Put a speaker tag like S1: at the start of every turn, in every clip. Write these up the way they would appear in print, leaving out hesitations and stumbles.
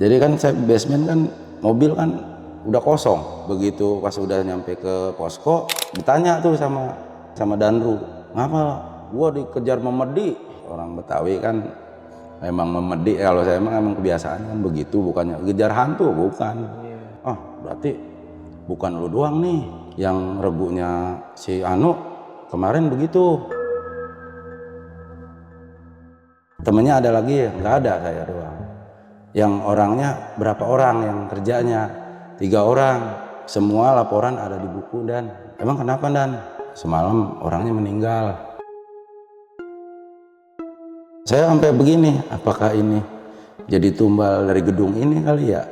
S1: Jadi kan saya basement kan mobil kan udah kosong. Begitu pas udah nyampe ke posko ditanya tuh sama Danru, ngapa gua dikejar memedi? Orang Betawi kan memang memedi, kalau saya emang kebiasaan kan begitu, bukannya kejar hantu, bukan. Oh berarti bukan lu doang nih yang regunya si Anu kemarin begitu. Temennya ada lagi ya? Nggak ada, saya doang. Yang orangnya berapa orang yang kerjanya? 3 orang. Semua laporan ada di buku. Dan emang kenapa Dan? Semalam orangnya meninggal. Saya sampai begini, apakah ini jadi tumbal dari gedung ini kali ya?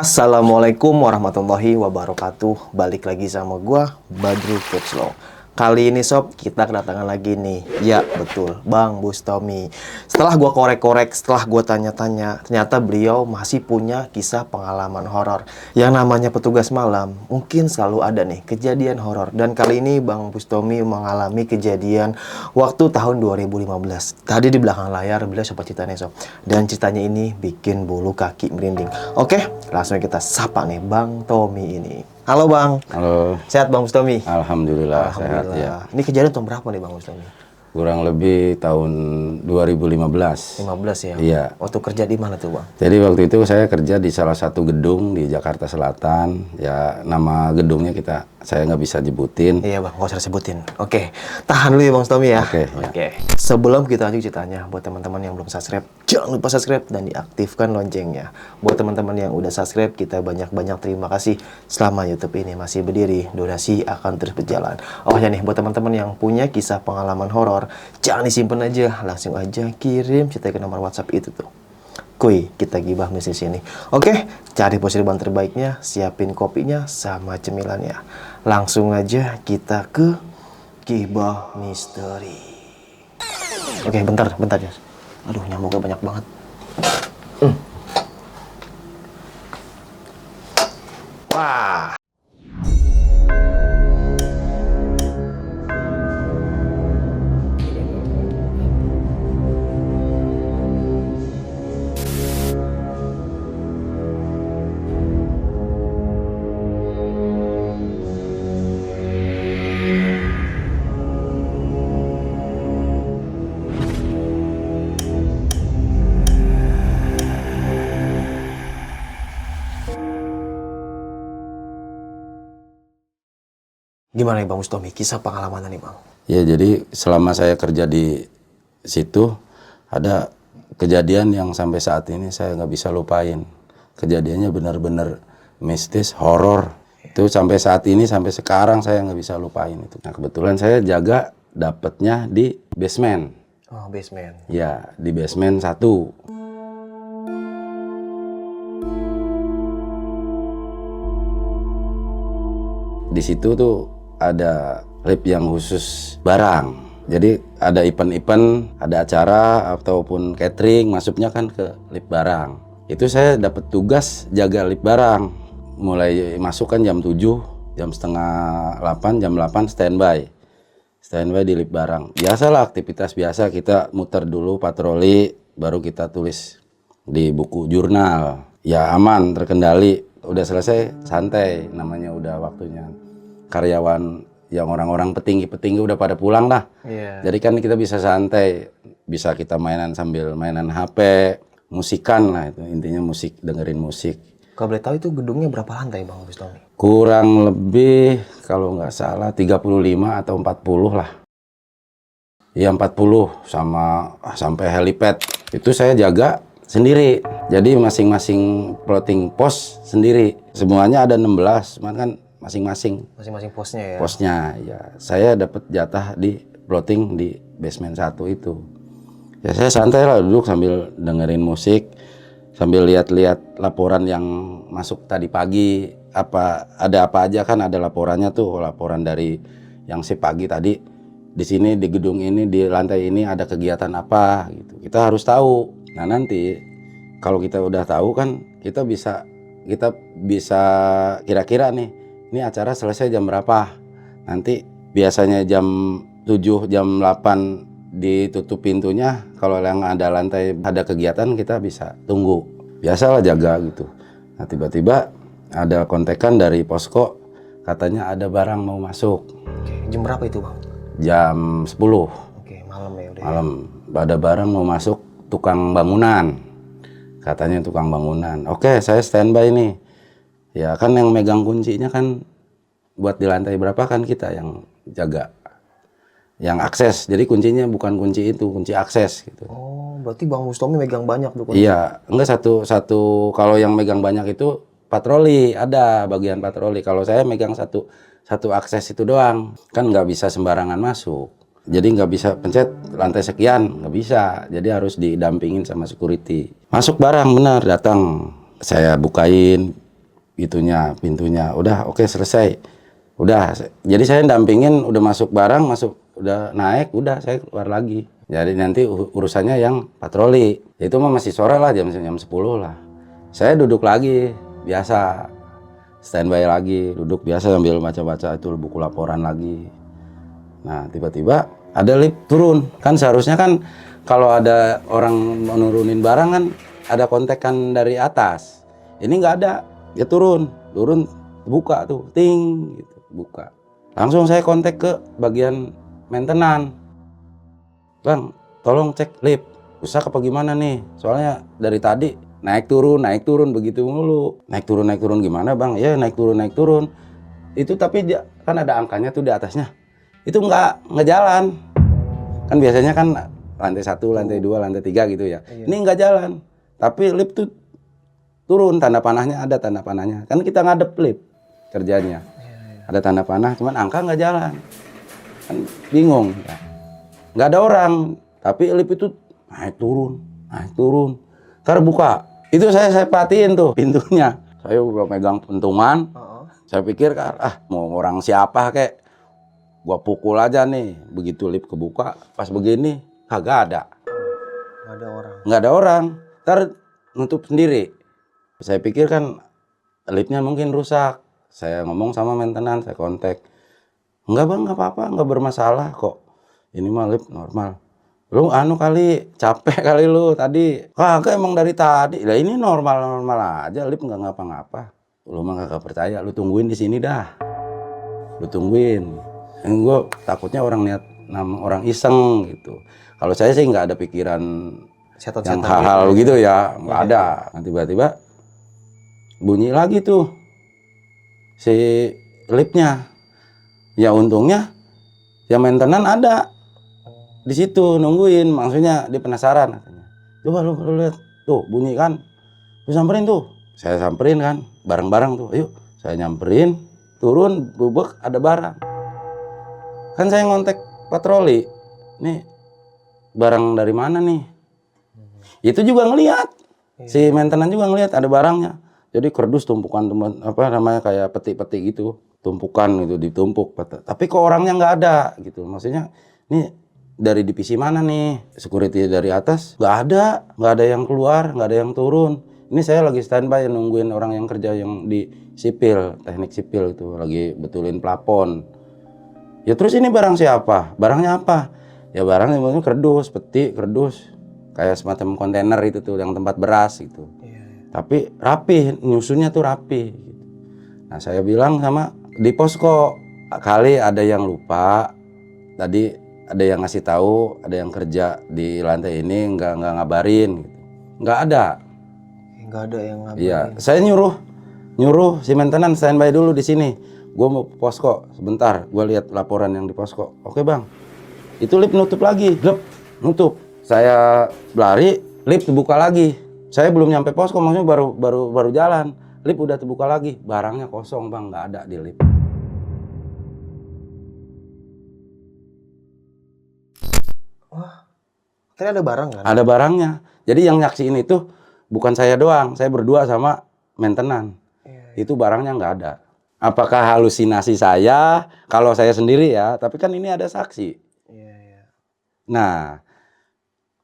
S2: Assalamualaikum warahmatullahi wabarakatuh. Balik lagi sama gua Badru Kepslow. Kali ini sob, kita kedatangan lagi nih. Ya betul, Bang Bustomi. Setelah gua korek-korek, setelah gua tanya-tanya, ternyata beliau masih punya kisah pengalaman horor. Yang namanya petugas malam, mungkin selalu ada nih kejadian horor. Dan kali ini Bang Bustomi mengalami kejadian waktu tahun 2015. Tadi di belakang layar beliau sempat ceritanya sob. Dan ceritanya ini bikin bulu kaki merinding. Oke, langsung kita sapa nih Bang Tommy ini. Halo Bang.
S1: Halo.
S2: Sehat Bang Bustomi?
S1: Alhamdulillah, sehat ya.
S2: Ini kejadian tahun berapa nih Bang Bustomi?
S1: Kurang lebih tahun 2015.
S2: 15 ya?
S1: Iya.
S2: Waktu kerja di mana tuh Bang?
S1: Jadi waktu itu saya kerja di salah satu gedung di Jakarta Selatan. Ya nama gedungnya saya nggak bisa nyebutin.
S2: Iya Bang, nggak usah sebutin. Oke, tahan dulu ya Bang Bustomi ya.
S1: Oke.
S2: Sebelum kita lanjut ceritanya, buat teman-teman yang belum subscribe, jangan lupa subscribe dan diaktifkan loncengnya. Buat teman-teman yang udah subscribe, kita banyak-banyak terima kasih. Selama YouTube ini masih berdiri, donasi akan terus berjalan. Oh ya nih, buat teman-teman yang punya kisah pengalaman horor, jangan disimpan aja, langsung aja kirim cerita ke nomor WhatsApp itu tuh. Kuy, kita gibah misi sini. Oke, cari posisi ban terbaiknya, siapin kopinya sama cemilannya. Langsung aja kita ke gibah misteri. Oke, bentar ya. Aduh, nyamuknya banyak banget. Wah. Gimana nih Bang Bustomi, kisah pengalaman nih Bang?
S1: Ya jadi selama saya kerja di situ ada kejadian yang sampai saat ini saya nggak bisa lupain. Kejadiannya benar-benar mistis, horor. Itu sampai saat ini, sampai sekarang saya nggak bisa lupain itu. Nah kebetulan saya jaga dapetnya di basement.
S2: Oh, basement.
S1: Ya di basement 1. Di situ tuh ada lift yang khusus barang. Jadi ada event-event, ada acara ataupun catering masuknya kan ke lift barang. Itu saya dapat tugas jaga lift barang. Mulai masuk kan jam 7, jam setengah 8, jam 8 standby. Standby di lift barang. Biasalah aktivitas biasa, kita muter dulu patroli, baru kita tulis di buku jurnal. Ya aman, terkendali. Udah selesai, santai, namanya udah waktunya. Karyawan yang orang-orang petinggi-petinggi udah pada pulang lah. Jadi kan kita bisa santai, bisa kita mainan sambil mainan HP, musikan lah itu intinya, musik, dengerin musik.
S2: Kalau boleh tahu itu gedungnya berapa lantai Bang Bustomi?
S1: Kurang lebih kalau nggak salah 35 atau 40 lah. Ya 40 sampai helipad. Itu saya jaga sendiri. Jadi masing-masing plotting pos sendiri. Semuanya ada 16, cuman kan masing-masing
S2: posnya ya.
S1: Posnya ya. Saya dapat jatah di plotting di basement 1 itu. Ya saya santai lah duduk sambil dengerin musik, sambil lihat-lihat laporan yang masuk tadi pagi. Ada apa aja kan, ada laporannya tuh, laporan dari yang si pagi tadi. Di sini di gedung ini di lantai ini ada kegiatan apa gitu. Kita harus tahu. Nah, nanti kalau kita udah tahu kan kita bisa kira-kira nih, ini acara selesai jam berapa. Nanti biasanya jam 7, jam 8 ditutup pintunya. Kalau yang ada lantai, ada kegiatan, kita bisa tunggu. Biasalah jaga gitu. Nah tiba-tiba ada kontekan dari posko, katanya ada barang mau masuk.
S2: Oke, jam berapa itu Bang?
S1: Jam 10
S2: Oke, malam ya udah.
S1: malam. Ada barang mau masuk, tukang bangunan. Katanya tukang bangunan. Oke, saya standby nih. Ya kan yang megang kuncinya kan buat di lantai berapa kan kita yang jaga. Yang akses. Jadi kuncinya bukan kunci itu, kunci akses gitu.
S2: Oh, berarti Bang Mustomi megang banyak tuh kunci.
S1: Iya, enggak satu kalau yang megang banyak itu patroli, ada bagian patroli. Kalau saya megang satu akses itu doang. Kan nggak bisa sembarangan masuk. Jadi nggak bisa pencet lantai sekian, nggak bisa. Jadi harus didampingin sama security. Masuk barang benar, datang. Saya bukain pintunya. Udah, oke, selesai. Udah, jadi saya dampingin, udah masuk barang, udah naik, udah saya keluar lagi. Jadi nanti urusannya yang patroli. Itu mah masih sore lah, jam 10 lah. Saya duduk lagi, biasa. Standby lagi, duduk biasa sambil baca-baca itu buku laporan lagi. Nah, tiba-tiba ada lift turun. Kan seharusnya kan kalau ada orang menurunin barang kan ada kontekan dari atas. Ini nggak ada. Dia turun, buka tuh, ting gitu, buka. Langsung saya kontak ke bagian maintenance. Bang, tolong cek lift. Rusak apa gimana nih? Soalnya dari tadi naik turun begitu mulu. Naik turun gimana, Bang? Ya, naik turun. Itu tapi dia, kan ada angkanya tuh di atasnya. Itu nggak jalan. Kan biasanya kan lantai 1, lantai 2, lantai 3 gitu ya. Iya. Ini nggak jalan. Tapi lift tuh turun, tanda panahnya ada tanda panahnya. Kan kita ngadep lift kerjanya. Iya. Ada tanda panah, cuman angka nggak jalan. Kan bingung ya. Nggak ada orang, tapi lift itu naik turun. Ntar buka. Itu saya perhatiin tuh pintunya. Saya udah megang pentungan. Saya pikir mau orang siapa kek. Gua pukul aja nih. Begitu lift kebuka, pas begini kagak ada. Nggak ada orang. Ntar nutup sendiri. Saya pikir kan liftnya mungkin rusak. Saya ngomong sama maintenance, saya kontak. Enggak Bang, nggak apa-apa, nggak bermasalah kok. Ini mah lift normal. Lu kali capek kali lu tadi. Kagak, emang dari tadi. Lah ini normal aja, lift nggak ngapa-ngapa. Lu mah kagak percaya, lu tungguin di sini dah. Lu tungguin. Gue takutnya orang iseng gitu. Kalau saya sih nggak ada pikiran yang hal-hal gitu ya, nggak ada. Nah, tiba-tiba bunyi lagi tuh si liftnya. Ya untungnya ya maintenance ada di situ nungguin, maksudnya dia penasaran katanya. Coba lu lihat tuh bunyi kan, lu samperin tuh. Saya samperin kan, bareng-bareng tuh. Ayo, saya nyamperin, turun, bubuk ada barang. Kan saya ngontek patroli, nih barang dari mana nih? Itu juga ngelihat, si maintenance juga ngelihat ada barangnya. Jadi kardus tumpukan kayak peti-peti gitu, tumpukan gitu ditumpuk. Tapi kok orangnya nggak ada gitu, maksudnya ini dari divisi mana nih? Security dari atas nggak ada yang keluar, nggak ada yang turun. Ini saya lagi standby nungguin orang yang kerja yang di sipil, teknik sipil itu lagi betulin plafon. Ya terus ini barang siapa? Barangnya apa? Ya barangnya kardus, peti, kardus. Kayak semacam kontainer itu tuh yang tempat beras gitu. Tapi rapi, nyusunnya tuh rapi. Nah saya bilang sama di posko, kali ada yang lupa. Tadi ada yang ngasih tahu, ada yang kerja di lantai ini nggak ngabarin gitu. Nggak ada yang ngabarin. Iya, saya nyuruh si maintenance standby dulu di sini. Gue mau posko sebentar, gue lihat laporan yang di posko. Oke Bang, itu lift nutup lagi, nutup. Saya lari, lift buka lagi. Saya belum nyampe posko, maksudnya baru jalan. Lift udah terbuka lagi, barangnya kosong Bang, nggak ada di lift.
S2: Wah, tadi ada barang kan?
S1: Ada barangnya. Jadi yang nyaksiin itu bukan saya doang, saya berdua sama maintenance. Itu barangnya nggak ada. Apakah halusinasi saya? Kalau saya sendiri ya, tapi kan ini ada saksi. Nah,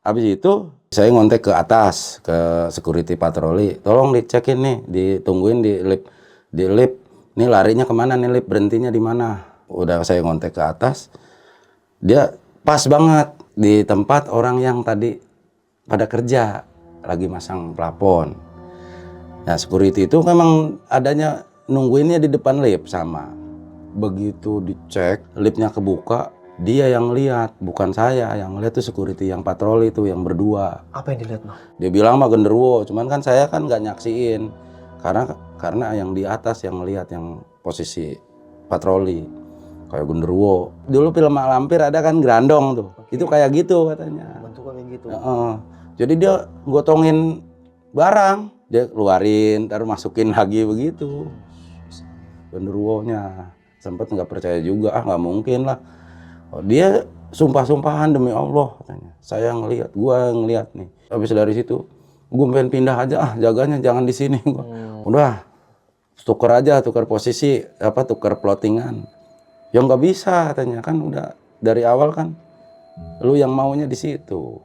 S1: habis itu saya ngontek ke atas, ke security patroli. Tolong dicekin nih, ditungguin di lift. Ini larinya kemana nih lift? Berhentinya di mana? Udah saya ngontek ke atas. Dia pas banget. di tempat orang yang tadi pada kerja lagi masang plafon. Nah, security itu memang adanya nungguinnya di depan lift sama. Begitu dicek, liftnya kebuka, dia yang lihat, bukan saya. Yang lihat tuh security yang patroli itu yang berdua.
S2: Apa yang dilihat, Bang?
S1: Dia bilang mah genderuwo, cuman kan saya kan nggak nyaksiin. Karena yang di atas yang ngelihat yang posisi patroli kayak genderuwo. Dulu film Mak Lampir ada kan Grandong tuh. Itu kayak gitu katanya.
S2: Bentuknya kayak gitu.
S1: Jadi dia gotongin barang, dia keluarin, taruh masukin lagi begitu. Genderuwonya sempet nggak percaya juga, nggak mungkin lah. Dia sumpah-sumpahan demi Allah katanya. Saya ngelihat, gua ngelihat nih. Habis dari situ, gua pengen pindah aja, jaganya jangan di sini. Udah, tukar posisi, tukar plottingan. Ya nggak bisa katanya, kan udah dari awal kan, lu yang maunya di situ.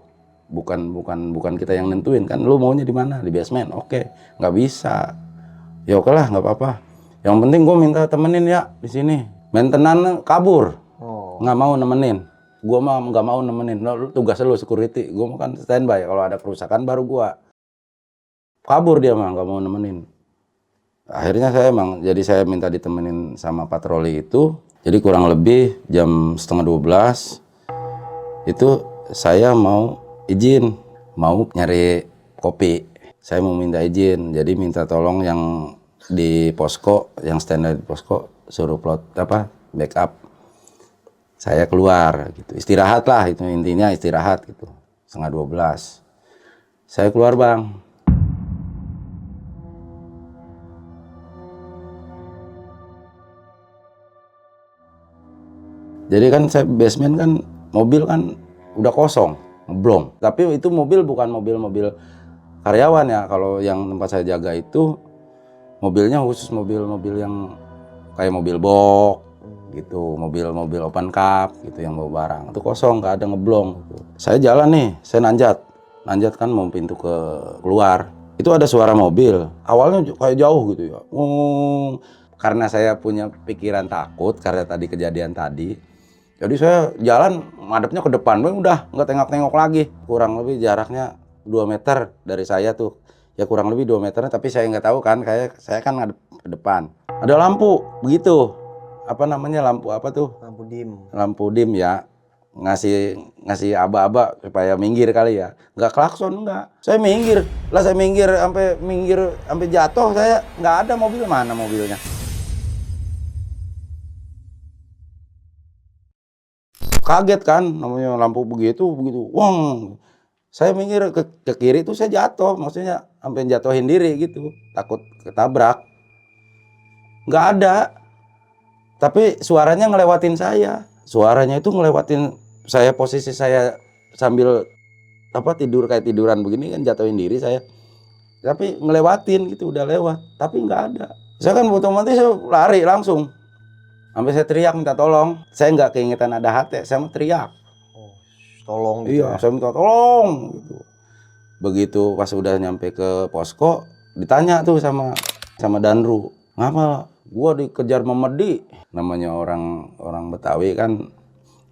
S1: Bukan kita yang nentuin kan, lu maunya di mana, di basement, oke, nggak bisa. Ya oke lah, nggak apa-apa. Yang penting gue minta temenin ya di sini. Maintenance kabur, nggak mau nemenin. Gue mah nggak mau nemenin. Lu tugas lu security, gue mau kan standby. Kalau ada kerusakan baru gue kabur, dia mah nggak mau nemenin. Akhirnya jadi saya minta ditemenin sama patroli itu. Jadi kurang lebih jam 11:30 itu saya mau izin, mau nyari kopi. Saya mau minta izin, jadi minta tolong yang di posko, yang standar di posko, suruh backup. Saya keluar gitu, istirahat lah, itu intinya istirahat gitu, 11:30. Saya keluar, Bang. Jadi kan saya basement kan, mobil kan udah kosong, ngeblong. Tapi itu mobil bukan mobil karyawan ya. Kalau yang tempat saya jaga itu mobilnya khusus mobil-mobil yang kayak mobil box gitu, mobil-mobil open cup gitu yang bawa barang. Itu kosong, nggak ada ngeblong gitu. Saya jalan nih, saya nanjat kan mau pintu keluar. Itu ada suara mobil. Awalnya kayak jauh gitu ya. Karena saya punya pikiran takut karena tadi kejadian tadi. Jadi saya jalan madepnya ke depan, udah nggak tengok-tengok lagi. Kurang lebih jaraknya 2 meter dari saya tuh. Ya kurang lebih 2 meter, tapi saya nggak tahu kan, kayak saya kan ngadep ke depan. Ada lampu begitu. Lampu apa tuh?
S2: Lampu dim.
S1: Lampu dim ya. Ngasih aba-aba supaya minggir kali ya. Nggak klakson enggak. Saya minggir sampai jatuh, saya nggak ada mobil, mana mobilnya. Kaget kan, namanya lampu begitu, wong. Saya minggir ke kiri itu saya jatuh, maksudnya sampai jatuhin diri gitu, takut ketabrak. Nggak ada, tapi suaranya ngelewatin saya. Suaranya itu ngelewatin saya, posisi saya sambil kayak tiduran begini kan, jatuhin diri saya. Tapi ngelewatin gitu, udah lewat, tapi nggak ada. Saya kan otomatis lari langsung. Sampai saya teriak minta tolong. Saya nggak keingetan ada HT, saya mau teriak.
S2: Tolong gitu.
S1: Iya, saya minta tolong gitu. Begitu pas udah nyampe ke posko, ditanya tuh sama Danru, ngapa gua dikejar memedi? Namanya orang Betawi kan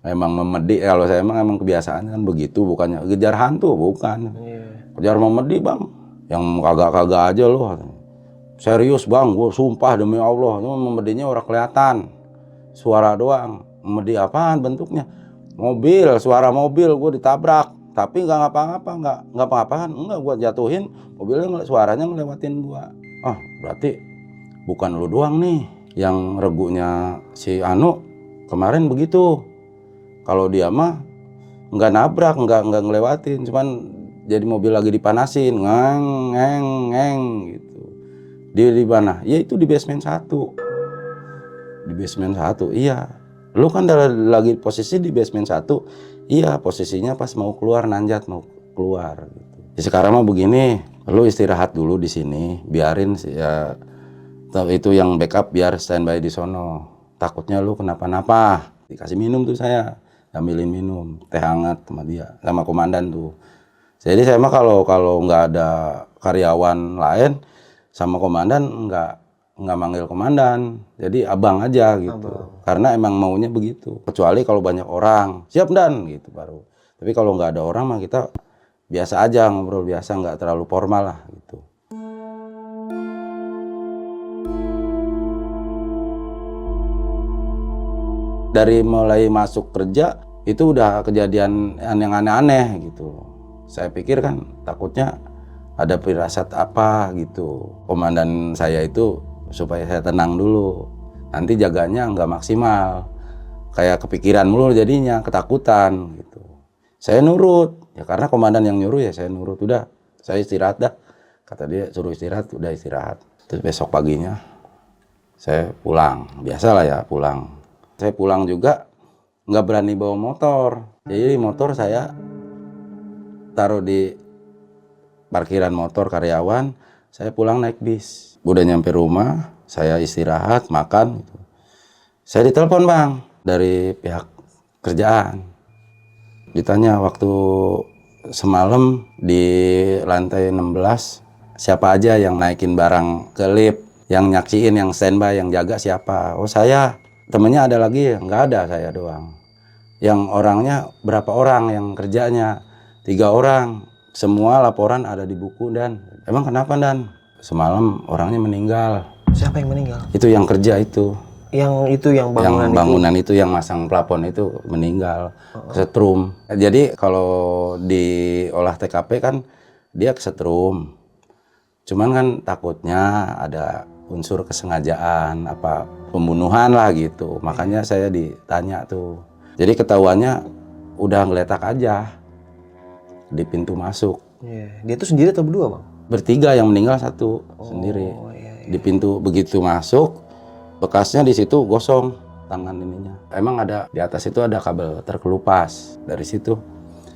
S1: memang memedi. Kalau saya emang kebiasaan kan begitu, bukannya kejar hantu, bukan. Kejar memedi, Bang. Yang kagak-kagak aja loh. Serius, Bang, gua sumpah demi Allah, itu memedinya orang kelihatan. Suara doang. Memedi apaan bentuknya? Mobil, suara mobil, gue ditabrak. Tapi nggak ngapa-ngapa, nggak apa-apaan. Enggak, gue jatuhin, mobilnya suaranya ngelewatin gue. Berarti bukan lu doang nih. Yang regunya si Anu kemarin begitu. Kalau dia mah nggak nabrak, nggak ngelewatin. Cuman jadi mobil lagi dipanasin, ngeng gitu. Di mana? Ya itu di basement 1. Di basement 1, iya. Lu kan lagi posisi di basement 1, iya posisinya pas mau keluar, nanjat mau keluar gitu. Ya, sekarang mah begini, lu istirahat dulu di sini, biarin ya itu yang backup biar standby di sono. Takutnya lu kenapa-napa. Dikasih minum tuh saya, ambilin minum, teh hangat sama dia, sama komandan tuh. Jadi saya mah kalau nggak ada karyawan lain sama komandan nggak manggil komandan, jadi abang aja gitu. Karena emang maunya begitu. Kecuali kalau banyak orang, siap Dan gitu baru. Tapi kalau nggak ada orang mah kita biasa aja ngobrol biasa, nggak terlalu formal lah gitu. Dari mulai masuk kerja itu udah kejadian yang aneh-aneh gitu. Saya pikir kan takutnya ada firasat apa gitu. Komandan saya itu supaya saya tenang dulu. Nanti jaganya nggak maksimal. Kayak kepikiran mulu jadinya, ketakutan gitu. Saya nurut, ya karena komandan yang nyuruh ya saya nurut. Udah, saya istirahat dah. Kata dia suruh istirahat, udah istirahat. Terus besok paginya saya pulang. Biasalah ya pulang. Saya pulang juga nggak berani bawa motor. Jadi motor saya taruh di parkiran motor karyawan. Saya pulang naik bis. Udah nyampe rumah, saya istirahat, makan. Gitu. Saya ditelepon bang dari pihak kerjaan. Ditanya waktu semalam di lantai 16 siapa aja yang naikin barang ke lift, yang nyaksiin, yang standby, yang jaga siapa? Oh saya. Temennya ada lagi? Nggak ada, saya doang. Yang orangnya berapa orang yang kerjanya? 3 orang. Semua laporan ada di buku dan emang kenapa dan? Semalam orangnya meninggal.
S2: Siapa yang meninggal?
S1: Itu yang kerja itu.
S2: Yang
S1: bangunan itu yang masang plafon itu meninggal, kesetrum. Jadi kalau di olah TKP kan dia kesetrum. Cuman kan takutnya ada unsur kesengajaan, apa pembunuhan lah gitu. Makanya saya ditanya tuh. Jadi ketahuannya udah ngeletak aja di pintu masuk.
S2: Dia tuh sendiri atau berdua bang?
S1: Bertiga, yang meninggal 1 sendiri. Di pintu begitu masuk. Bekasnya di situ gosong tangan ininya. Emang ada di atas itu ada kabel terkelupas. Dari situ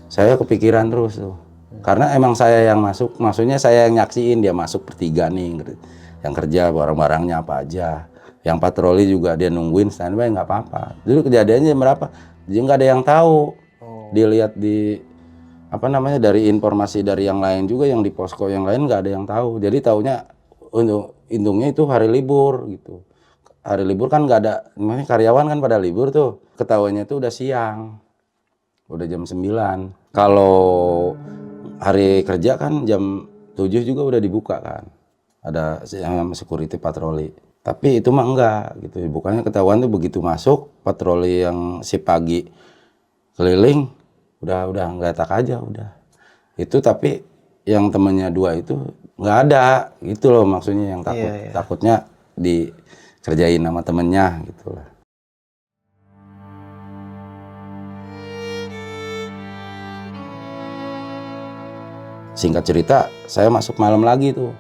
S1: saya kepikiran terus tuh. Karena emang saya yang masuk, maksudnya saya yang nyaksiin dia masuk bertiga nih. Yang kerja barang-barangnya apa aja. Yang patroli juga dia nungguin standby nggak apa-apa. Dulu kejadiannya berapa? Jadi nggak ada yang tahu. Dilihat di apa namanya dari informasi dari yang lain juga, yang di posko yang lain nggak ada yang tahu. Jadi taunya untungnya itu hari libur gitu. Hari libur kan nggak ada, namanya karyawan kan pada libur tuh. Ketahuannya itu udah siang, udah jam 9. Kalau hari kerja kan jam 7 juga udah dibuka kan. Ada yang security patroli. Tapi itu mah enggak gitu. Bukannya ketahuan tuh begitu masuk, patroli yang si pagi keliling, udah ngeletak aja udah. Itu tapi yang temennya 2 itu nggak ada gitu loh, maksudnya yang takut. Takutnya dikerjain sama temennya gitu lah. Singkat cerita, saya masuk malam lagi tuh.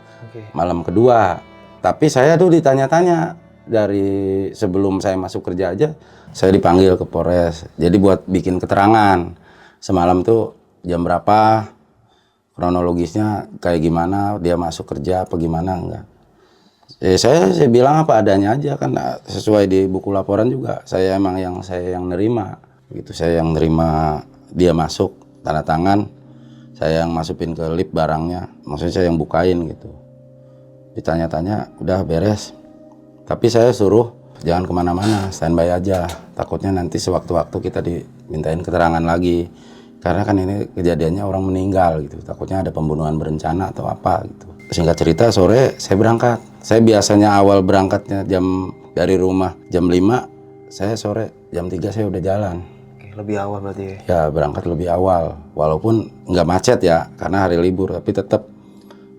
S1: Malam kedua. Tapi saya tuh ditanya-tanya dari sebelum saya masuk kerja aja, saya dipanggil ke Polres. Jadi buat bikin keterangan. Semalam tuh jam berapa, kronologisnya kayak gimana, dia masuk kerja apa gimana enggak. Saya bilang apa adanya aja kan, sesuai di buku laporan juga. Saya yang nerima gitu. Saya yang nerima dia masuk, tanda tangan. Saya yang masukin ke lift barangnya. Maksudnya saya yang bukain gitu. Ditanya-tanya udah beres. Tapi saya suruh jangan kemana-mana, standby aja. Takutnya nanti sewaktu-waktu kita dimintain keterangan lagi. Karena kan ini kejadiannya orang meninggal gitu. Takutnya ada pembunuhan berencana atau apa gitu. Singkat cerita sore saya berangkat. Saya biasanya awal berangkatnya dari rumah jam 5. Saya sore jam 3 saya udah jalan.
S2: Lebih awal berarti
S1: ya? Berangkat lebih awal. Walaupun nggak macet ya, karena hari libur. Tapi tetap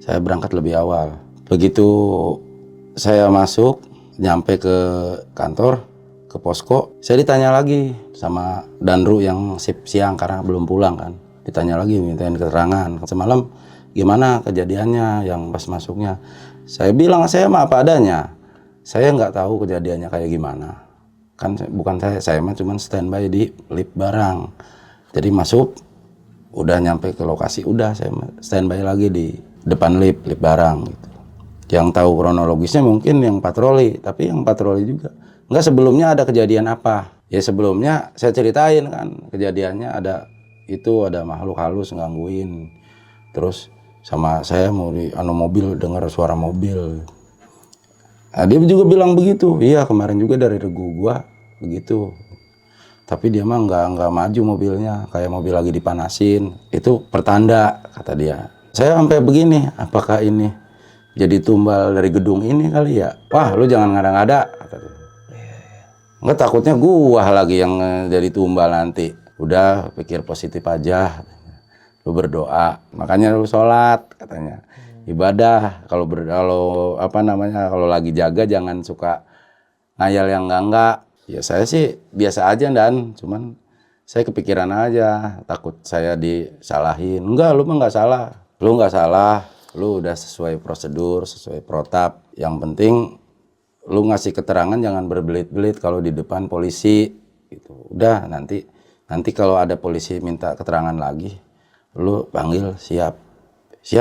S1: saya berangkat lebih awal. Begitu saya masuk, nyampe ke kantor, ke posko, saya ditanya lagi sama Danru yang shift siang karena belum pulang kan. Ditanya lagi, mintain keterangan. Semalam gimana kejadiannya yang pas masuknya? Saya bilang saya mah apa adanya. Saya nggak tahu kejadiannya kayak gimana. Kan bukan saya mah cuman standby di lift barang. Jadi masuk, udah nyampe ke lokasi, udah saya standby lagi di depan lift barang gitu. Yang tahu kronologisnya mungkin yang patroli, tapi yang patroli juga enggak. Sebelumnya ada kejadian apa? Ya sebelumnya saya ceritain kan kejadiannya, ada makhluk halus gangguin. Terus sama saya mau di mobil, dengar suara mobil. Nah, dia juga bilang begitu. Iya kemarin juga dari regu gua begitu. Tapi dia mah nggak maju mobilnya, kayak mobil lagi dipanasin. Itu pertanda, kata dia. Saya sampai begini, apakah ini jadi tumbal dari gedung ini kali ya? Wah, lu jangan ngada-ngada, kata dia. Nggak, takutnya gua lagi yang jadi tumbal nanti. Udah, pikir positif aja. Lu berdoa, makanya lu sholat, katanya. Ibadah, kalau lagi jaga jangan suka ngayal yang enggak. Ya saya sih biasa aja dan cuman saya kepikiran aja, takut saya disalahin. Enggak, lu mah nggak salah. Lu nggak salah, lu udah sesuai prosedur, sesuai protap. Yang penting lu ngasih keterangan jangan berbelit-belit kalau di depan polisi gitu. Udah, nanti kalau ada polisi minta keterangan lagi, lu panggil, siap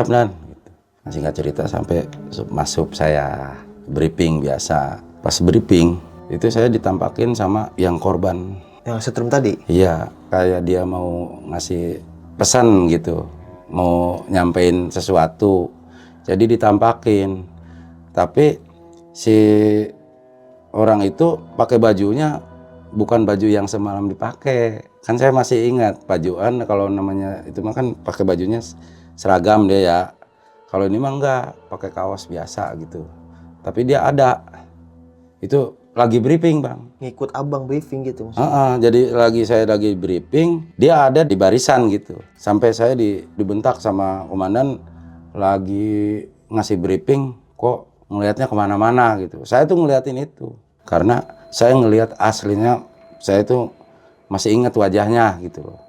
S1: dan gitu. Singkat cerita sampai masuk saya briefing biasa. Pas briefing itu saya ditampakin sama yang korban.
S2: Yang setrum tadi?
S1: Iya, kayak dia mau ngasih pesan gitu, mau nyampein sesuatu. Jadi ditampakin. Tapi si orang itu pakai bajunya bukan baju yang semalam dipakai. Kan saya masih ingat bajuan kalau namanya itu mah kan pakai bajunya seragam dia ya. Kalau ini mah enggak, pakai kaos biasa gitu. Tapi dia ada. Itu lagi briefing, Bang.
S2: Ngikut abang briefing gitu maksudnya?
S1: Jadi saya lagi briefing, dia ada di barisan gitu. Sampai saya dibentak sama komandan lagi ngasih briefing, kok ngelihatnya kemana-mana gitu. Saya tuh ngeliatin itu. Karena saya ngelihat aslinya, saya tuh masih ingat wajahnya gitu loh.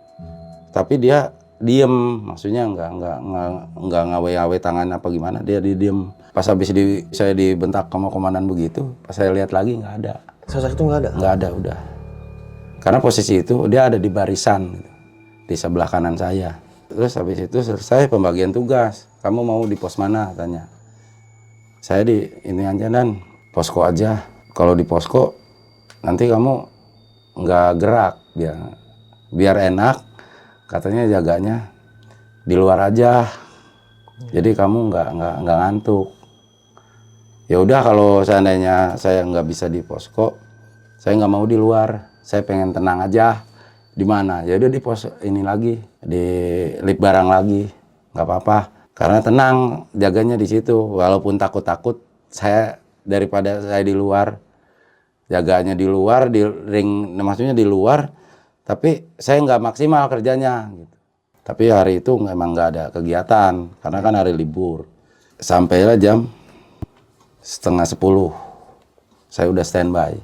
S1: Tapi dia diem, maksudnya nggak ngawe-ngawe tangan apa gimana, dia diem. Pas habis saya dibentak sama komandan begitu, pas saya lihat lagi nggak ada.
S2: Sosok itu nggak ada?
S1: Nggak ada, udah. Karena posisi itu dia ada di barisan gitu, di sebelah kanan saya. Terus habis itu selesai pembagian tugas, kamu mau di pos mana, tanya. Saya di ini aja dan posko aja. Kalau di posko nanti kamu nggak gerak, biar enak. Katanya jaganya di luar aja, jadi kamu nggak ngantuk. Ya udah, kalau seandainya saya nggak bisa di posko, saya nggak mau di luar, saya pengen tenang aja. Di mana? Ya udah di pos ini lagi, di lip barang lagi, nggak apa-apa. Karena tenang, jaganya di situ. Walaupun takut-takut, saya daripada saya di luar, jaganya di luar, di ring, maksudnya di luar. Tapi saya nggak maksimal kerjanya gitu. Tapi hari itu memang nggak ada kegiatan karena kan hari libur. Sampailah jam 9:30 saya udah standby.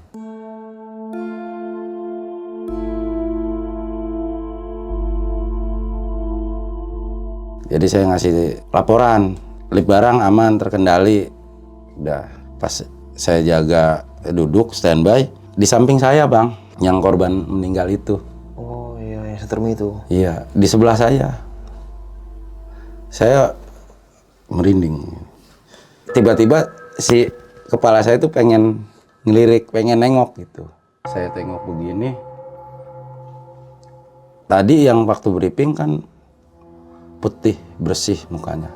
S1: Jadi saya ngasih laporan, lip barang aman, terkendali. Udah, pas saya jaga duduk standby, di samping saya, Bang, yang korban meninggal itu.
S2: Yang setrum itu?
S1: Iya, di sebelah saya. Saya merinding. Tiba-tiba si kepala saya tuh pengen ngelirik, pengen nengok gitu. Saya tengok begini. Tadi yang waktu briefing kan putih, bersih mukanya.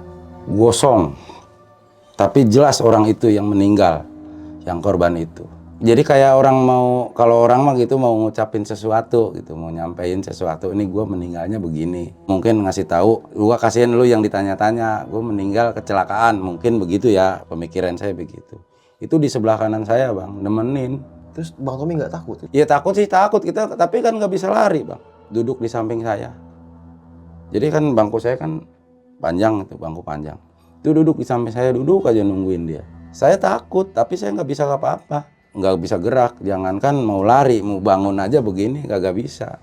S1: Gosong. Tapi jelas orang itu yang meninggal, yang korban itu. Jadi kayak kalau orang mah gitu mau ngucapin sesuatu gitu, mau nyampein sesuatu, ini gue meninggalnya begini. Mungkin ngasih tahu, gua kasihin lu yang ditanya-tanya, gue meninggal kecelakaan, mungkin begitu ya, pemikiran saya begitu. Itu di sebelah kanan saya, Bang, nemenin.
S2: Terus Bang Tommy nggak takut?
S1: Iya takut sih, takut kita, tapi kan nggak bisa lari, Bang. Duduk di samping saya. Jadi kan bangku saya kan panjang, itu bangku panjang. Itu duduk di samping saya, duduk aja nungguin dia. Saya takut, tapi saya nggak bisa apa-apa. Nggak bisa gerak, jangankan mau lari, mau bangun aja begini kagak bisa.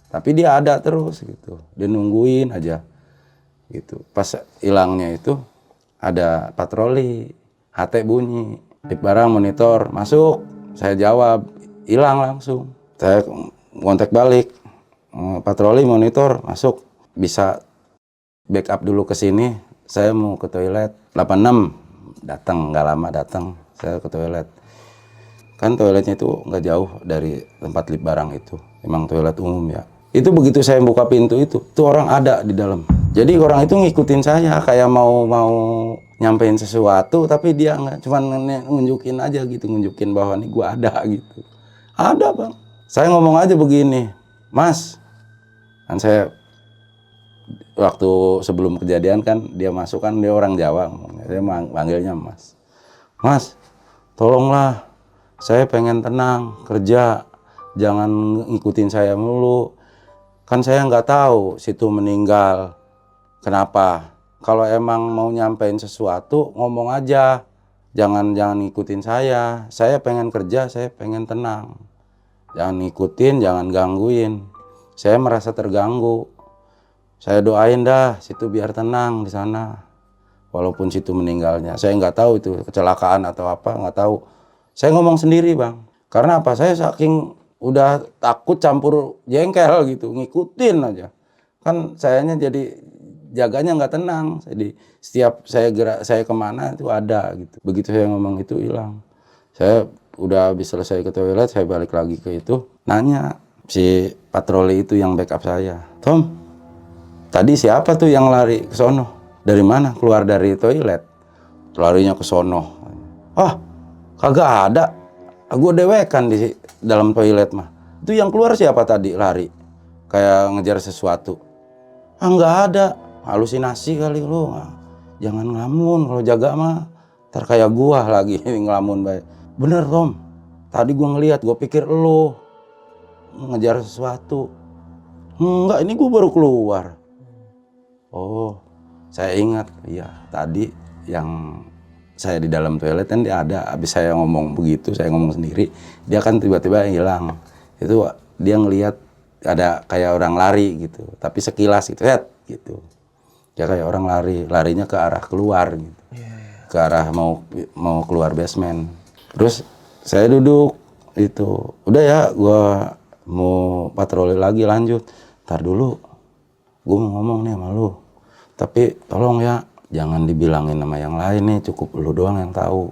S1: Tapi dia ada terus gitu, dia nungguin aja gitu. Pas hilangnya itu ada patroli, HT bunyi, lip barang monitor masuk, saya jawab, hilang langsung. Saya kontak balik, patroli monitor masuk, bisa backup dulu ke sini, saya mau ke toilet. 86 datang, nggak lama datang, saya ke toilet. Kan toiletnya itu nggak jauh dari tempat lip barang itu, emang toilet umum ya. Itu begitu saya buka pintu itu, tuh orang ada di dalam. Jadi orang itu ngikutin saya, kayak mau nyampein sesuatu, tapi dia nggak, cuman nunjukin aja gitu, nunjukin bahwa nih gua ada gitu. Ada, Bang. Saya ngomong aja begini, Mas, kan saya waktu sebelum kejadian kan dia masuk kan dia orang Jawa, saya manggilnya Mas. Mas, tolonglah, saya pengen tenang kerja, jangan ngikutin saya mulu. Kan saya nggak tahu situ meninggal, kenapa? Kalau emang mau nyampein sesuatu ngomong aja, jangan ngikutin saya. Saya pengen kerja, saya pengen tenang. Jangan ngikutin, jangan gangguin. Saya merasa terganggu. Saya doain dah situ biar tenang di sana. Walaupun situ meninggalnya, saya nggak tahu itu kecelakaan atau apa, nggak tahu. Saya ngomong sendiri bang, karena apa? Saya saking udah takut campur jengkel gitu, ngikutin aja. Kan sayanya jadi jaganya nggak tenang. Jadi setiap saya gerak, saya kemana itu ada gitu. Begitu saya ngomong itu hilang. Saya udah habis selesai ke toilet, saya balik lagi ke itu, nanya si patroli itu yang backup saya, Tom, tadi siapa tuh yang lari ke sono? Dari mana? Keluar dari toilet. Larinya ke sono. Ah, kagak ada. Gue dewekan di dalam toilet mah. Itu yang keluar siapa tadi lari? Kayak ngejar sesuatu. Ah, nggak ada. Halusinasi kali lu. Jangan ngelamun kalau jaga mah. Ntar kayak gua lagi ngelamun baik. Bener Tom. Tadi gua ngeliat, gua pikir lu ngejar sesuatu. Enggak, ini gua baru keluar. Oh, saya ingat, iya tadi yang saya di dalam toilet kan dia ada. Habis saya ngomong begitu, saya ngomong sendiri, dia kan tiba-tiba hilang. Itu dia ngelihat ada kayak orang lari gitu, tapi sekilas gitu, gitu. Dia kayak orang lari, larinya ke arah keluar gitu, ke arah mau keluar basement. Terus saya duduk itu, udah ya, gua mau patroli lagi lanjut. Ntar dulu, gua mau ngomong nih sama lu. Tapi tolong ya, jangan dibilangin sama yang lain nih, cukup lu doang yang tahu.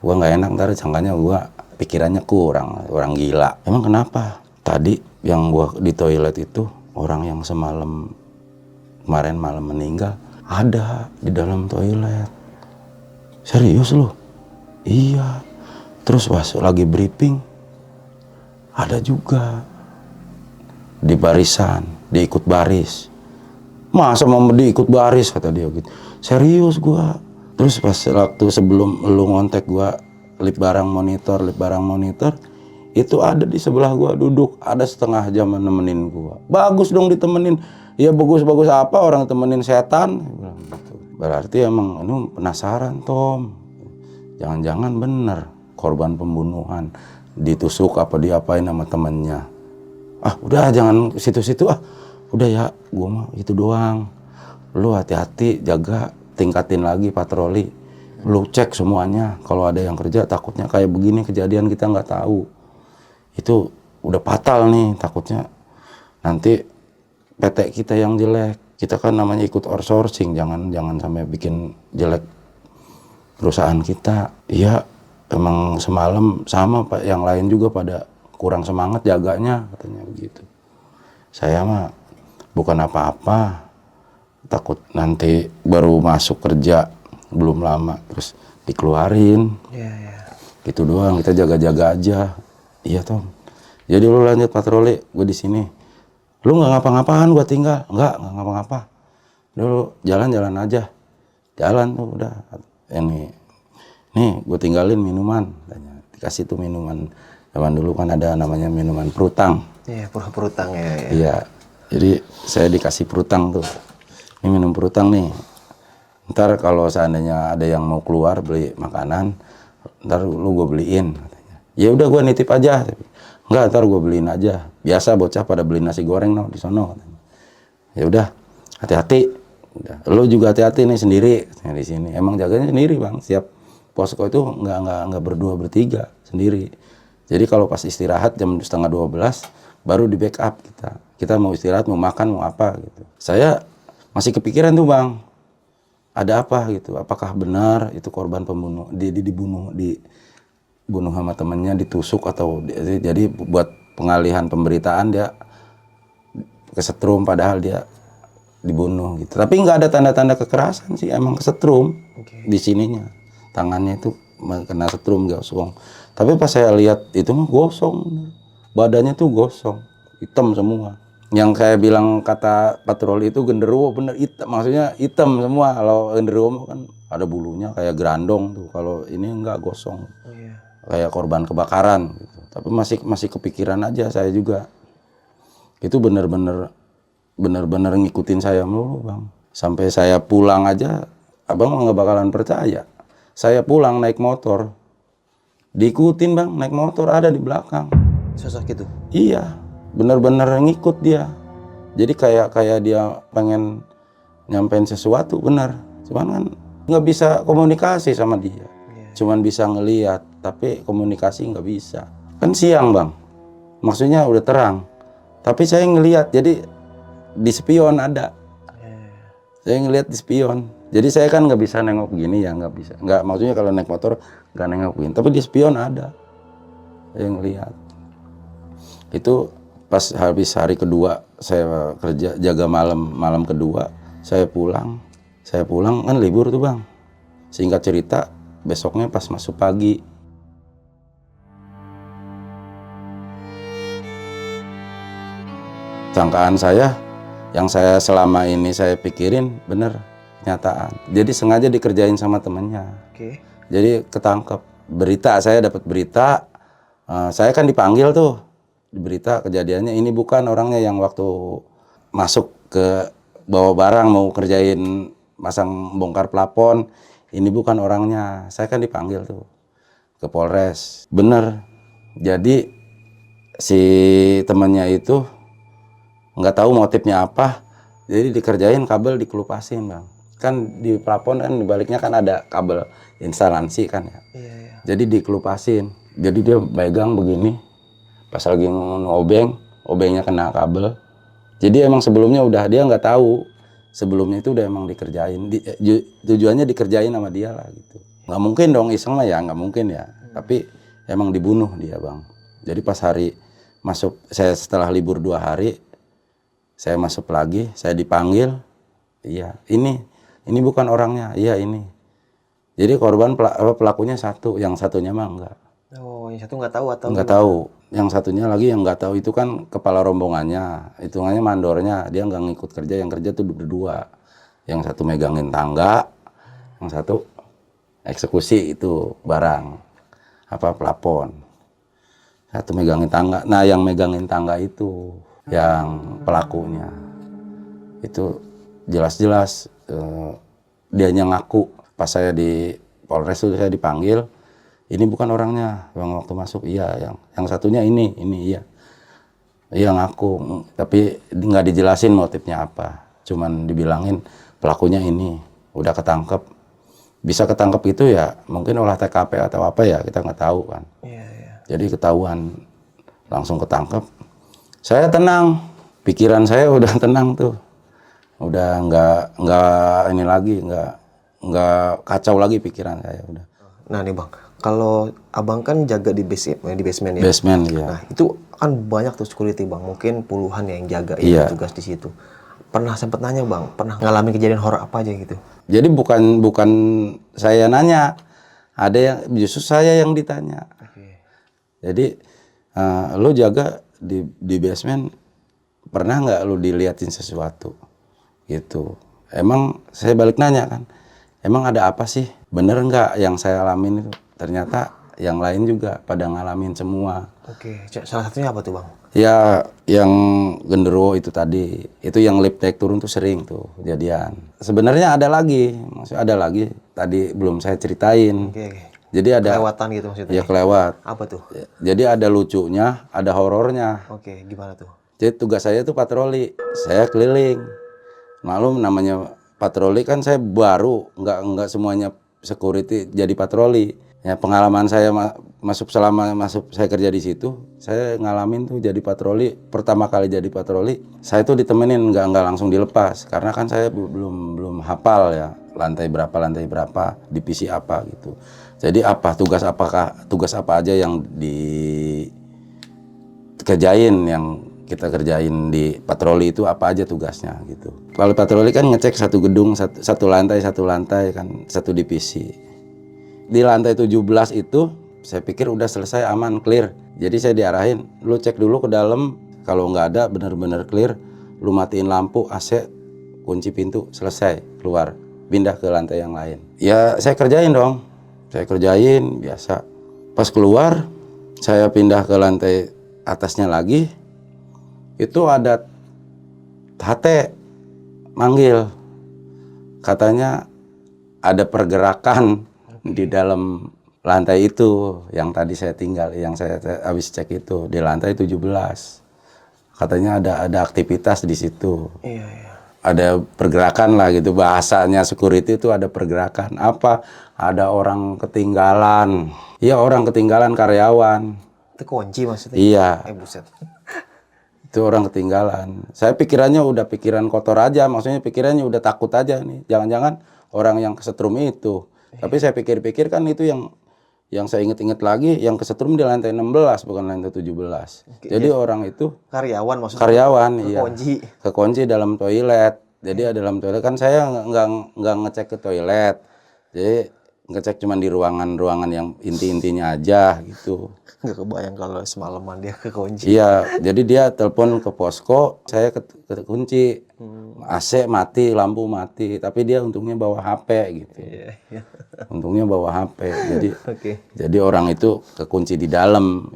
S1: Gua nggak enak ntar sangkanya gua pikirannya kurang, orang gila. Emang kenapa? Tadi yang gua di toilet itu orang yang semalam kemarin malam meninggal ada di dalam toilet. Serius lu? Iya. Terus pas lagi briefing ada juga di barisan, diikut baris. Masa mau diikut baris kata dia gitu. Serius gua. Terus pas waktu sebelum lu ngontek gua lip barang monitor itu ada di sebelah gua duduk, ada setengah jam nemenin gua. Bagus dong ditemenin. Ya bagus apa orang temenin setan. Berarti emang ini penasaran Tom. Jangan-jangan bener korban pembunuhan, ditusuk apa diapain sama temennya. Ah udah jangan situ-situ ah. Udah ya, gua mah itu doang. Lu hati-hati, jaga, tingkatin lagi patroli. Lu cek semuanya. Kalau ada yang kerja, takutnya kayak begini kejadian kita nggak tahu. Itu udah fatal nih, takutnya nanti PT kita yang jelek. Kita kan namanya ikut outsourcing, jangan sampai bikin jelek perusahaan kita. Iya, emang semalam sama Pak, yang lain juga pada kurang semangat jaganya, katanya begitu. Saya mah bukan apa-apa, takut nanti baru masuk kerja belum lama terus dikeluarin. Gitu doang, kita jaga-jaga aja. Iya Tom. Jadi lu lanjut patroli, gue di sini. Lu nggak ngapa-ngapain, gue tinggal. Nggak ngapa-ngapa. Dulu jalan-jalan aja. Jalan tuh udah. Ini, nih gue tinggalin minuman. Dikasih tuh minuman. Zaman dulu kan ada namanya minuman perutang.
S2: Iya, perutang ya.
S1: Iya. Jadi saya dikasih perutang tuh. Ini minum perutang nih. Ntar kalau seandainya ada yang mau keluar beli makanan, ntar lu gue beliin. Ya udah gue nitip aja. Enggak, ntar gue beliin aja. Biasa bocah pada beli nasi goreng no di sono. Ya udah, hati-hati. Lu juga hati-hati nih sendiri di sini. Emang jaganya sendiri bang. Siap posko itu nggak berdua bertiga sendiri. Jadi kalau pas istirahat jam 11:30 baru di backup kita. Kita mau istirahat, mau makan, mau apa gitu. Saya masih kepikiran tuh bang. Ada apa gitu? Apakah benar itu korban pembunuh dibunuh sama temennya, ditusuk atau jadi buat pengalihan pemberitaan dia kesetrum padahal dia dibunuh gitu. Tapi nggak ada tanda-tanda kekerasan sih, emang kesetrum di sininya. Tangannya itu kena setrum gosong. Tapi pas saya lihat itu mah gosong. badannya tuh gosong, hitam semua. Yang saya bilang kata patroli itu genderuwo, bener hitam, maksudnya hitam semua. Kalau genderuwo kan ada bulunya kayak gerandong tuh, kalau ini enggak, gosong.
S2: Oh, iya.
S1: Kayak korban kebakaran gitu. Tapi masih kepikiran aja saya juga. Itu bener-bener ngikutin saya mulu, Bang. Sampai saya pulang aja, abang nggak bakalan percaya. Saya pulang naik motor, diikutin, Bang, naik motor ada di belakang.
S2: Sosok itu?
S1: Iya, bener-bener ngikut dia. Jadi kayak dia pengen nyampein sesuatu, bener. Cuman kan nggak bisa komunikasi sama dia. Cuman bisa ngeliat, tapi komunikasi nggak bisa. Kan siang, Bang. Maksudnya udah terang. Tapi saya ngeliat, jadi di spion ada. Saya ngeliat di spion. Jadi saya kan nggak bisa nengok begini ya, nggak bisa. Nggak, maksudnya kalau naik motor nggak nengok begini. Tapi di spion ada. Saya ngeliat. Itu pas habis hari kedua saya kerja jaga malam kedua, saya pulang kan libur tuh, Bang. Singkat cerita, besoknya pas masuk pagi, sangkaan saya yang saya selama ini saya pikirin bener, kenyataan. Jadi sengaja dikerjain sama temennya.
S2: Oke.
S1: Jadi ketangkep berita, saya dapat berita, saya kan dipanggil tuh di berita kejadiannya, ini bukan orangnya yang waktu masuk ke bawa barang mau kerjain masang bongkar plafon, ini bukan orangnya. Saya kan dipanggil tuh ke Polres. Bener. Jadi si temannya itu nggak tahu motifnya apa, jadi dikerjain kabel dikelupasin, Bang. Kan di plafon kan dibaliknya kan ada kabel instalasi kan ya.
S2: Iya.
S1: Jadi dikelupasin. Jadi dia pegang begini, pas lagi obengnya kena kabel. Jadi emang sebelumnya udah, dia nggak tahu sebelumnya itu udah emang dikerjain. Tujuannya dikerjain sama dia lah gitu. Nggak mungkin dong iseng lah ya, nggak mungkin ya. Tapi emang dibunuh dia, Bang. Jadi pas hari masuk, saya setelah libur 2 hari, saya masuk lagi, saya dipanggil. Iya, ini bukan orangnya. Iya, ini. Jadi korban pelakunya satu, yang satunya mah enggak.
S2: Oh, yang satu nggak tahu atau
S1: Enggak tahu. Yang satunya lagi yang nggak tahu itu kan kepala rombongannya, hitungannya mandornya, dia nggak ngikut kerja, yang kerja tuh berdua. Yang satu megangin tangga, yang satu eksekusi itu barang, plafon. Satu megangin tangga. Nah, yang megangin tangga itu yang pelakunya. Itu jelas-jelas dianya ngaku. Pas saya di Polres itu saya dipanggil, ini bukan orangnya. Bang, waktu masuk iya, yang satunya ini iya. Iya ngaku, tapi nggak dijelasin motifnya apa. Cuman dibilangin pelakunya ini udah ketangkep. Bisa ketangkep itu ya mungkin olah TKP atau apa ya, kita nggak tahu kan.
S2: Iya.
S1: Jadi ketahuan, langsung ketangkep. Saya tenang, pikiran saya udah tenang tuh. Udah nggak ini lagi, nggak kacau lagi pikiran saya udah.
S2: Nah nih, Bang, kalau abang kan jaga di basement ya.
S1: Basement ya.
S2: Nah itu kan banyak tuh security, Bang, mungkin puluhan yang jaga
S1: Iya.
S2: yang tugas di situ. Pernah sempat nanya, Bang, pernah ngalamin kejadian horor apa aja gitu?
S1: Jadi bukan saya nanya, ada yang justru saya yang ditanya.
S2: Oke.
S1: Jadi lo jaga di basement, pernah nggak lo diliatin sesuatu gitu? Emang saya balik nanya kan, emang ada apa sih? Bener nggak yang saya alamin itu? Ternyata yang lain juga pada ngalamin semua.
S2: Oke, salah satunya apa tuh, Bang?
S1: Ya yang genderuwo itu tadi, itu yang lift naik turun tuh sering tuh kejadian. Sebenarnya ada lagi, maksudnya ada lagi. Tadi belum saya ceritain.
S2: Oke.
S1: Jadi ada
S2: Kelewatan gitu maksudnya?
S1: Ya kelewat.
S2: Apa tuh?
S1: Jadi ada lucunya, ada horornya.
S2: Oke, gimana tuh?
S1: Jadi tugas saya tuh patroli, saya keliling. Malum namanya patroli kan saya baru, nggak semuanya security jadi patroli. Ya pengalaman saya selama saya kerja di situ, saya ngalamin tuh jadi patroli. Pertama kali jadi patroli, saya tuh ditemenin, nggak langsung dilepas karena kan saya belum hafal ya lantai berapa, divisi apa gitu. Jadi tugas apa aja yang dikerjain, yang kita kerjain di patroli itu apa aja tugasnya gitu. Kalau patroli kan ngecek satu gedung, satu lantai kan, satu divisi. Di lantai 17 itu saya pikir udah selesai, aman, clear. Jadi saya diarahin, lu cek dulu ke dalam, kalau nggak ada bener-bener clear, lu matiin lampu, AC, kunci pintu, selesai, keluar, pindah ke lantai yang lain. Ya saya kerjain dong, saya kerjain biasa. Pas keluar, saya pindah ke lantai atasnya lagi, itu ada HT manggil, katanya ada pergerakan di dalam lantai itu yang tadi saya tinggal, yang saya habis cek itu di lantai 17. Katanya ada aktivitas di situ.
S2: Iya, iya.
S1: Ada pergerakan lah gitu, bahasanya security itu ada pergerakan. Apa? Ada orang ketinggalan. Iya, orang ketinggalan karyawan.
S2: Itu kunci maksudnya?
S1: Iya.
S2: Buset.
S1: Itu orang ketinggalan. Saya pikirannya udah pikiran kotor aja, maksudnya pikirannya udah takut aja nih. Jangan-jangan orang yang kesetrum itu. Tapi saya pikir-pikir kan itu yang saya inget-inget lagi, yang kesetrum di lantai 16 bukan lantai 17. Jadi orang itu
S2: Karyawan maksudnya?
S1: karyawan, iya.
S2: Kekunci.
S1: Kekunci dalam toilet. Jadi dalam toilet kan saya nggak ngecek ke toilet. Jadi ngecek cuma di ruangan-ruangan yang inti-intinya aja gitu.
S2: Nggak kebayang kalau semalaman dia kekunci.
S1: Iya, jadi dia telepon ke posko, saya kekunci, AC mati, lampu mati, tapi dia untungnya bawa HP gitu.
S2: Iya, iya.
S1: Untungnya bawa HP, jadi
S2: Oke.
S1: jadi orang itu kekunci di dalam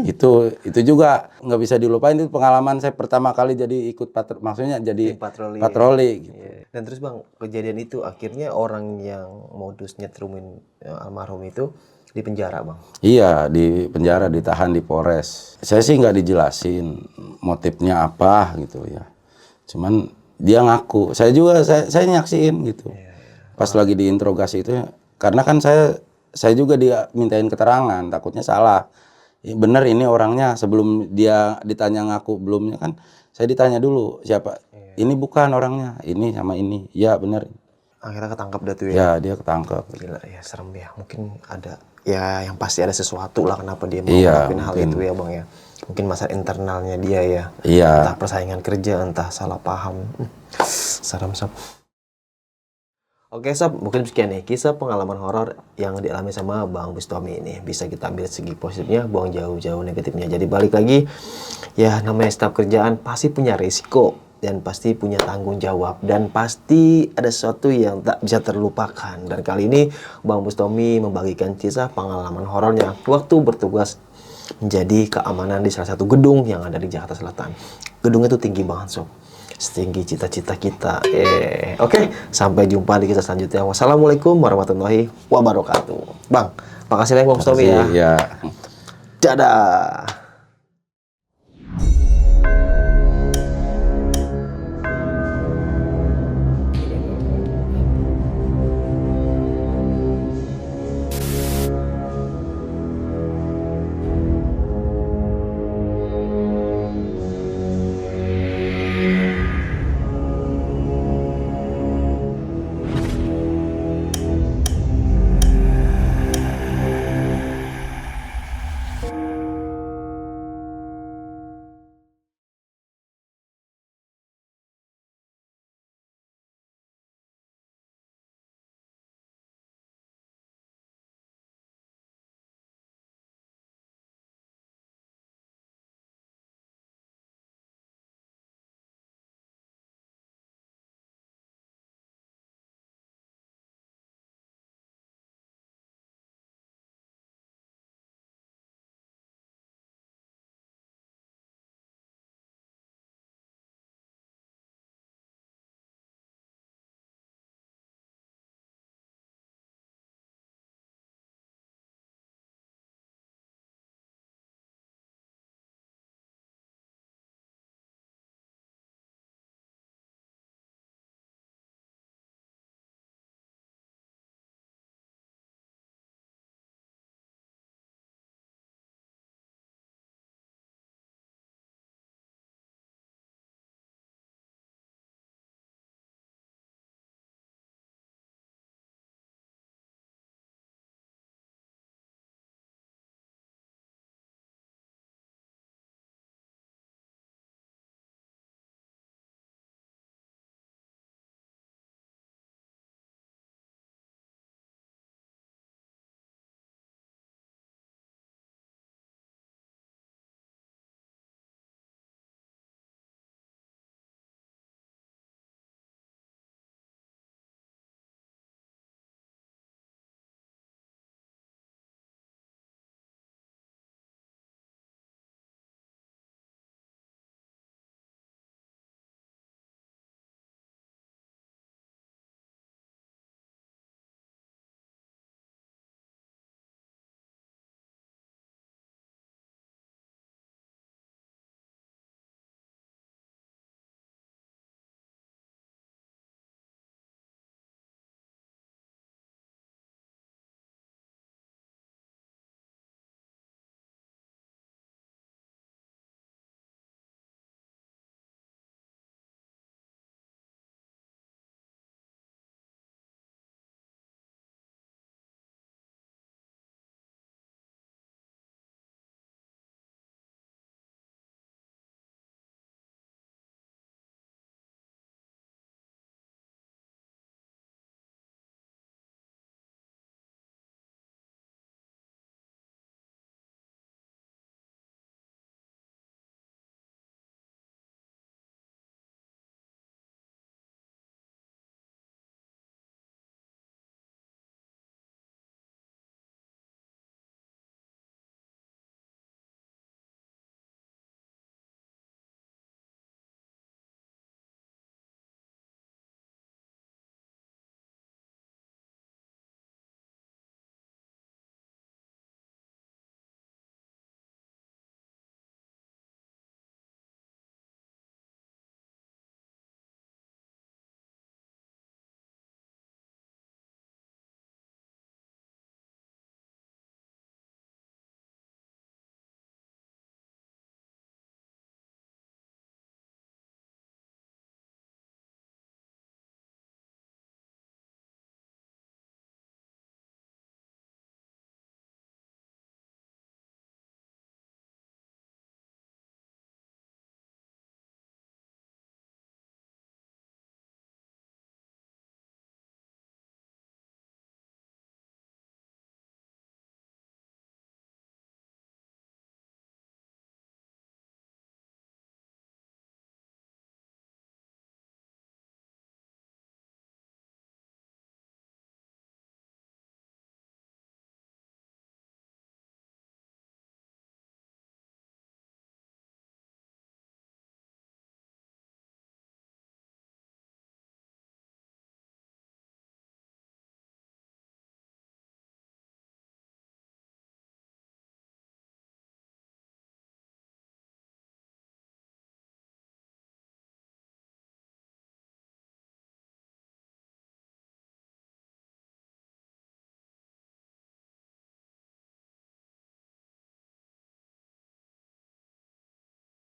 S1: itu juga nggak bisa dilupain, itu pengalaman saya pertama kali jadi ikut maksudnya jadi patroli gitu.
S2: Iya. Dan terus Bang, kejadian itu akhirnya orang yang modus nyetrumin almarhum itu di penjara Bang?
S1: Iya, di penjara, ditahan di Polres. Saya sih nggak dijelasin motifnya apa gitu ya. Cuman dia ngaku, saya juga saya nyaksiin gitu. Pas lagi diinterogasi itu, karena kan saya juga dia mintain keterangan, takutnya salah. Bener ini orangnya, sebelum dia ditanya ngaku belumnya kan, saya ditanya dulu siapa. Ini bukan orangnya, ini sama ini. Ya bener.
S2: Akhirnya ketangkap dah tuh ya?
S1: Ya dia ketangkap.
S2: Gila ya, serem ya. Mungkin ada, ya yang pasti ada sesuatu lah kenapa dia mau
S1: Iya,
S2: ngelakuin hal itu ya Bang ya. Mungkin masalah internalnya dia ya.
S1: Iya.
S2: Entah persaingan kerja, entah salah paham. Serem Sob. Oke Sob, mungkin sekian nih kisah pengalaman horor yang dialami sama Bang Bustomi ini. Bisa kita ambil segi positifnya, buang jauh-jauh negatifnya. Jadi balik lagi, ya namanya staf kerjaan pasti punya risiko. Dan pasti punya tanggung jawab. Dan pasti ada sesuatu yang tak bisa terlupakan. Dan kali ini Bang Bustomi membagikan kisah pengalaman horornya waktu bertugas menjadi keamanan di salah satu gedung yang ada di Jakarta Selatan. Gedungnya itu tinggi banget Sob. Setinggi cita-cita kita. Oke, sampai jumpa di kisah selanjutnya. Wassalamualaikum warahmatullahi wabarakatuh. Bang, makasih banyak Bang Bustomi ya.
S1: Iya.
S2: Dadah.